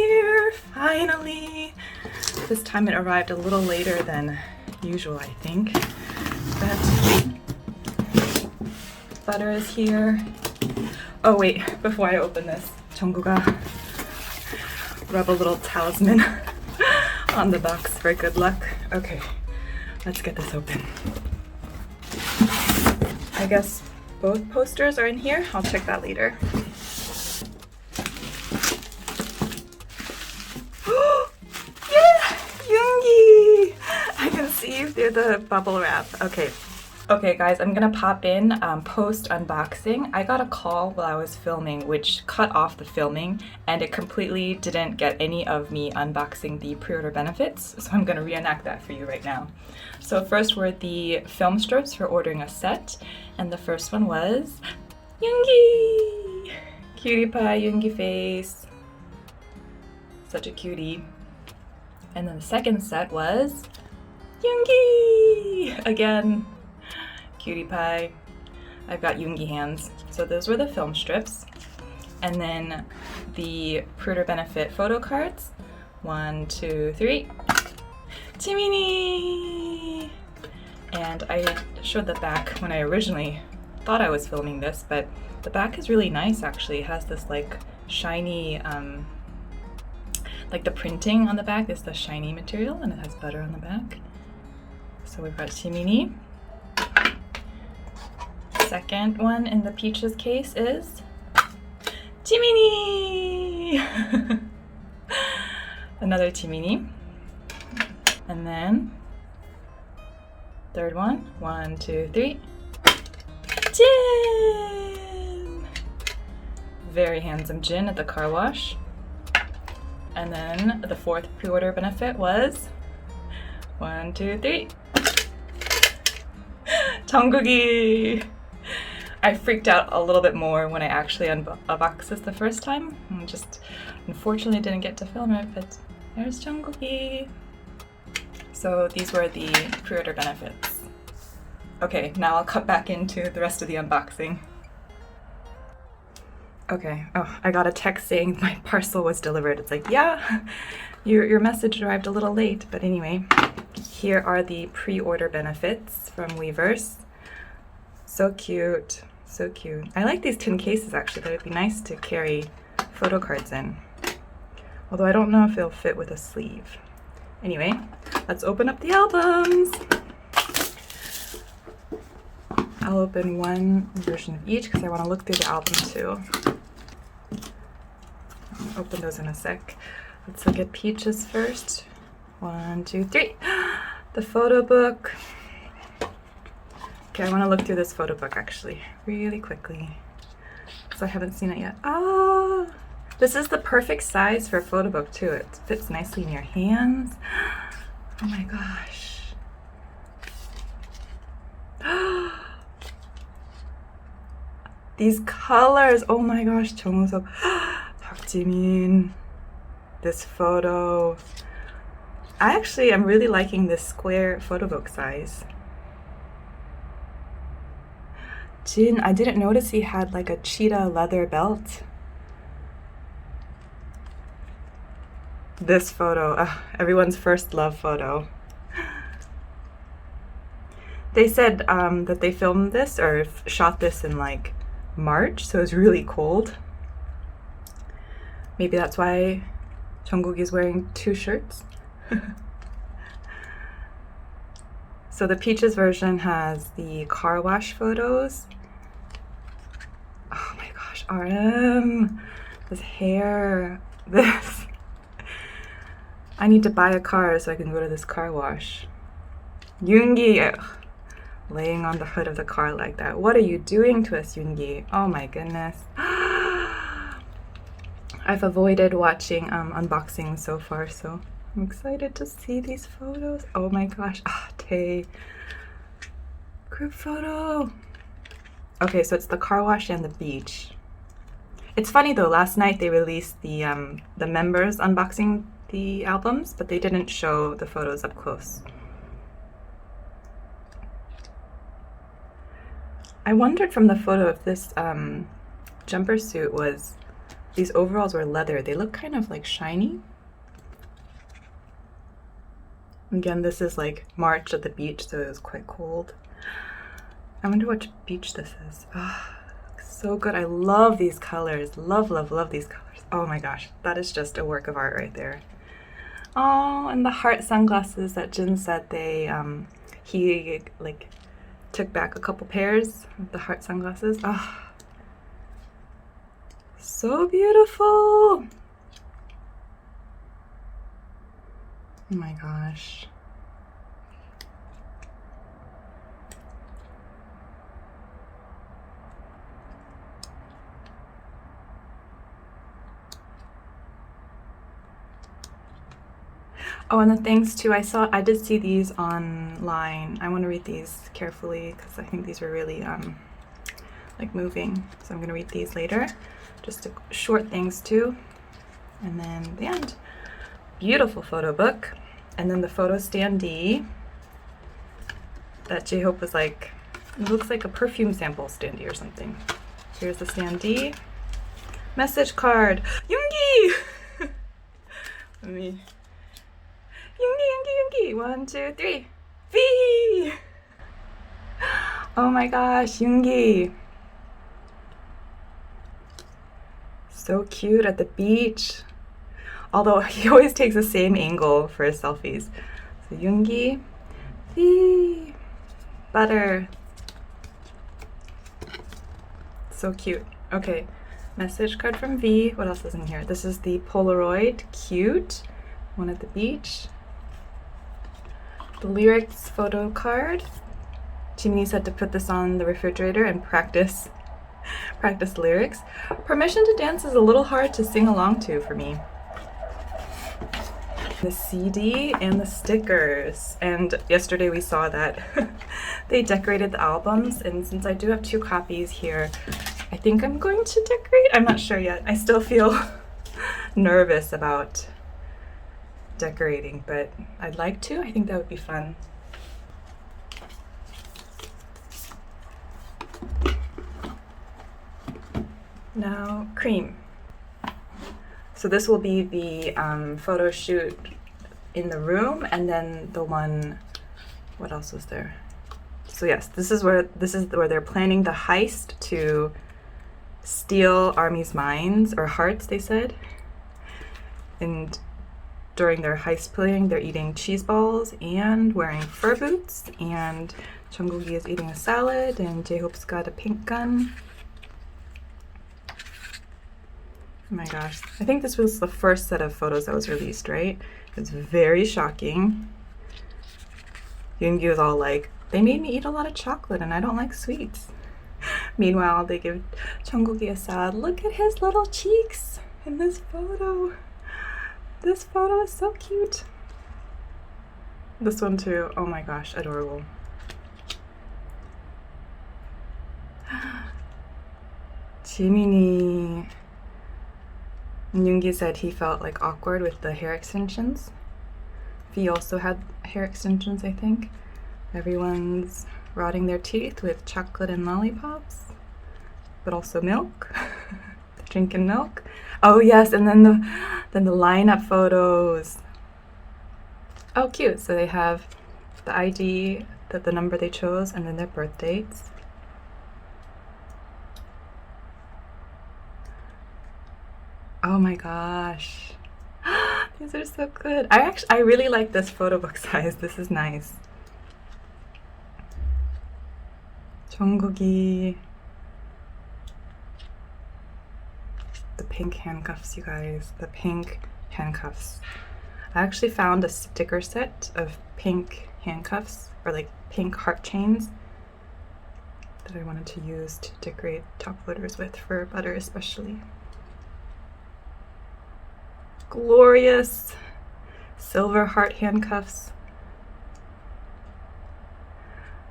here, finally. This time it arrived a little later than usual, I think. But butter is here. Oh wait, before I open this, 정구가 rub a little talisman on the box for good luck. Okay, let's get this open. I guess both posters are in here. I'll check that later. Yeah, Yoongi! I can see through the bubble wrap. Okay guys, I'm gonna pop in post unboxing. I got a call while I was filming which cut off the filming and it completely didn't get any of me unboxing the pre-order benefits, so I'm gonna reenact that for you right now. So first were the film strips for ordering a set, and the first one was Yoongi! Cutie pie, Yoongi face. Such a cutie. And then the second set was Yoongi! Again. Cutie pie. I've got Yoongi hands. So those were the film strips. And then the pre-order benefit photo cards. 1, 2, 3. Jiminee! And I showed the back when I originally thought I was filming this, but the back is really nice actually. It has this like shiny, like the printing on the back is the shiny material and it has butter on the back. So we've got Jiminee. Second one in the peaches case is Jiminee! Another Jiminee. And then third one, 1, 2, 3. Jin! Very handsome Jin at the car wash. And then the fourth pre-order benefit was 1, 2, 3. 정국이! I freaked out a little bit more when I actually unboxed this the first time. I just unfortunately didn't get to film it, but there's 정국이. So these were the pre-order benefits. Okay, now I'll cut back into the rest of the unboxing. Okay, oh, I got a text saying my parcel was delivered. It's like, yeah, your message arrived a little late, but anyway, here are the pre-order benefits from Weverse. So cute, so cute. I like these tin cases actually, that would be nice to carry photo cards in. Although I don't know if they'll fit with a sleeve. Anyway, let's open up the albums. I'll open one version of each because I want to look through the album too. I'll open those in a sec. Let's look at Peaches first. 1, 2, 3. The photo book. Okay, I want to look through this photo book actually, really quickly, because I haven't seen it yet. Ah, this is the perfect size for a photo book too. It fits nicely in your hands. Oh my gosh. These colors, oh my gosh, 정우석, 박지민, this photo. I actually am really liking this square photo book size. Jin, I didn't notice he had like a cheetah leather belt. This photo, everyone's first love photo. They said that they filmed this or shot this in like March, so it's really cold. Maybe that's why Jungkook is wearing 2 shirts. So the Peaches version has the car wash photos. Oh my gosh, RM, this hair, this. I need to buy a car so I can go to this car wash. Yoongi, laying on the hood of the car like that. What are you doing to us, Yoongi? Oh my goodness. I've avoided watching unboxings so far, so I'm excited to see these photos. Oh my gosh, Tae. Group photo. Okay, so it's the car wash and the beach. It's funny though, last night they released the members unboxing the albums, but they didn't show the photos up close. I wondered from the photo if this jumper suit was these overalls were leather. They look kind of like shiny. Again, this is like March at the beach, so it was quite cold. I wonder which beach this is. Oh, so good. I love these colors. Love, love, love these colors. Oh my gosh, that is just a work of art right there. Oh, and the heart sunglasses that Jin said he like took back a couple pairs of the heart sunglasses. Oh, so beautiful. Oh my gosh. Oh, and the things too, I did see these online. I want to read these carefully because I think these were really like moving. So I'm going to read these later. Just short things too. And then the end. Beautiful photo book. And then the photo standee that J-Hope was like, it looks like a perfume sample standee or something. Here's the standee. Message card. Yoongi! Let me... Yoongi. 1, 2, 3. V! Oh my gosh, Yoongi. So cute at the beach. Although he always takes the same angle for his selfies. So Yoongi. V! Butter. So cute. Okay, message card from V. What else is in here? This is the Polaroid. Cute. One at the beach. The lyrics photo card. Jiminee said to put this on the refrigerator and practice lyrics. Permission to Dance is a little hard to sing along to for me. The CD and the stickers. And yesterday we saw that they decorated the albums, and since I do have 2 copies here, I think I'm going to decorate. I'm not sure yet. I still feel nervous about decorating, but I'd like to. I think that would be fun. Now, cream. So this will be the photo shoot in the room, and then the one, what else was there? So yes, this is where they're planning the heist to steal Army's minds, or hearts, they said. And during their heist playing, they're eating cheese balls and wearing fur boots, and Jungkook is eating a salad, and J-Hope's got a pink gun. Oh my gosh. I think this was the first set of photos that was released, right? It's very shocking. Yoongi was all like, they made me eat a lot of chocolate and I don't like sweets. Meanwhile, they give Jungkook a salad. Look at his little cheeks in this photo. This photo is so cute. This one too. Oh my gosh, adorable. Jiminee. Yoongi said he felt like awkward with the hair extensions. V also had hair extensions, I think. Everyone's rotting their teeth with chocolate and lollipops, but also milk. Drinking milk. Oh yes, and then the lineup photos. Oh, cute. So they have the ID, the number they chose, and then their birth dates. Oh my gosh. These are so good. I really like this photo book size. This is nice. Jungkook. The pink handcuffs, you guys. The pink handcuffs. I actually found a sticker set of pink handcuffs, or like pink heart chains, that I wanted to use to decorate top loaders with for Butter especially. Glorious silver heart handcuffs.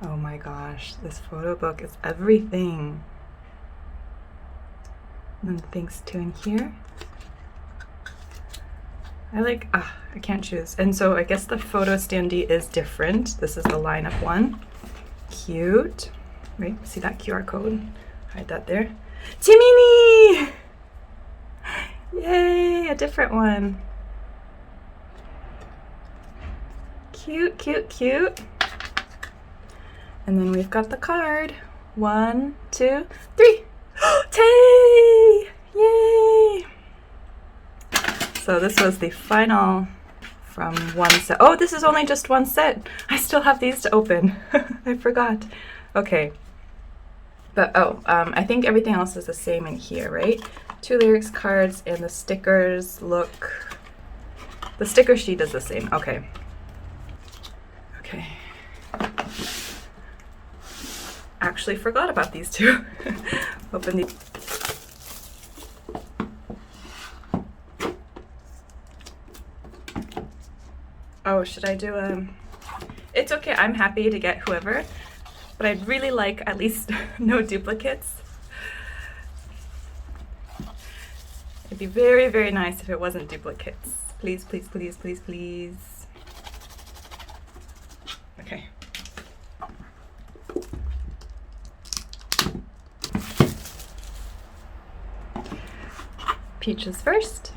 Oh my gosh, this photo book is everything. And then things too in here. I can't choose. And so I guess the photo standee is different. This is the lineup one. Cute. Right, see that QR code? Hide that there. Jiminee! Yay, a different one. Cute, cute, cute. And then we've got the card. 1, 2, 3. Tay! Yay! So this was the final from one set. Oh, this is only just one set. I still have these to open. I forgot. Okay. But I think everything else is the same in here, right? 2 lyrics cards and the stickers look... The sticker sheet is the same. Okay. Okay. Actually forgot about these two. Open these. Oh, should I do a... It's okay, I'm happy to get whoever, but I'd really like at least no duplicates. It'd be very, very nice if it wasn't duplicates. Please, please, please, please, please. Okay. Peaches first.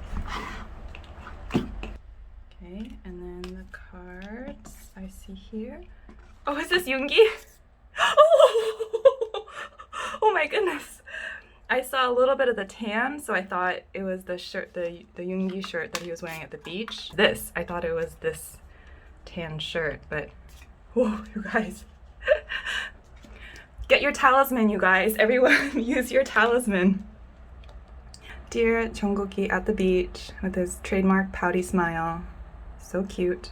Okay, and then the cards I see here. Oh, is this Yoongi? Oh my goodness. I saw a little bit of the tan, so I thought it was the shirt, the Yoongi shirt that he was wearing at the beach. I thought it was this tan shirt, but whoa, you guys. Get your talisman, you guys. Everyone use your talisman. Dear Jungkook at the beach with his trademark pouty smile. So cute.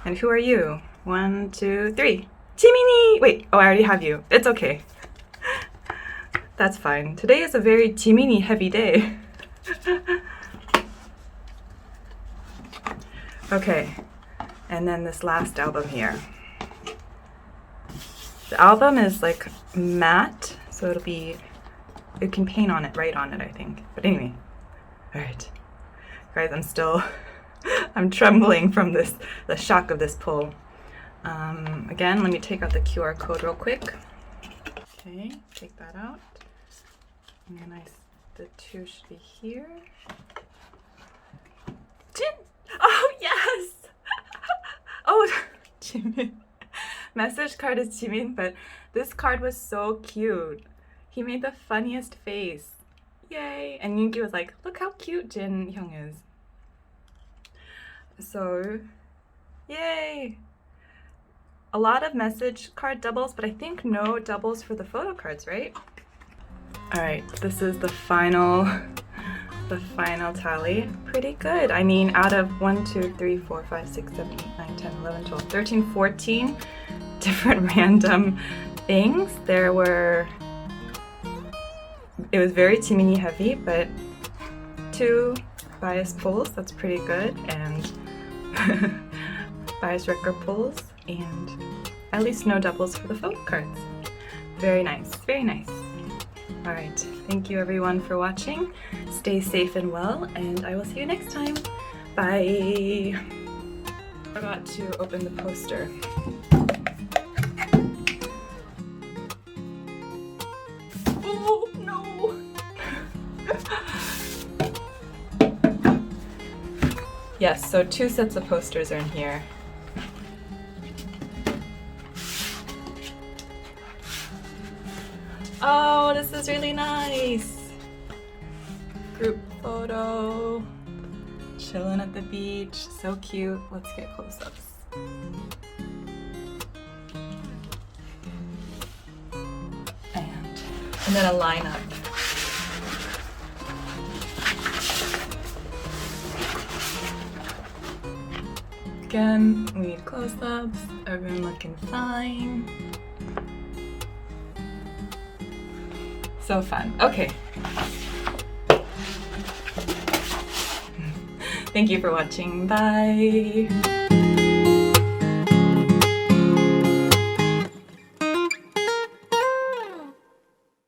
And who are you? 1, 2, 3. Jiminee! Wait, oh, I already have you. It's okay. That's fine. Today is a very Jiminee heavy day. Okay, and then this last album here. The album is like matte, so it'll be, you can paint on it, write on it, I think. But anyway, all right. Guys, I'm trembling from the shock of this pull. Again, let me take out the QR code real quick. Okay, take that out. And then the 2 should be here. Jin! Oh, yes! Oh, Jimin. Message card is Jimin, but this card was so cute. He made the funniest face. Yay! And Yoongi was like, look how cute Jin Hyung is. So, yay! A lot of message card doubles, but I think no doubles for the photo cards, right? Alright, this is the final tally. Pretty good. I mean, out of 1, 2, 3, 4, 5, 6, 7, 8, 9, 10, 11, 12, 13, 14 different random things. It was very Jiminee heavy, but 2 bias pulls, that's pretty good, and bias record pulls, and at least no doubles for the photo cards. Very nice, very nice. Alright, thank you everyone for watching. Stay safe and well, and I will see you next time. Bye! I forgot to open the poster. Oh no! Yes, so 2 sets of posters are in here. Oh, this is really nice. Group photo. Chilling at the beach. So cute. Let's get close-ups. And then a lineup. Again, we need close-ups. Everyone looking fine. So fun. Okay. Thank you for watching. Bye.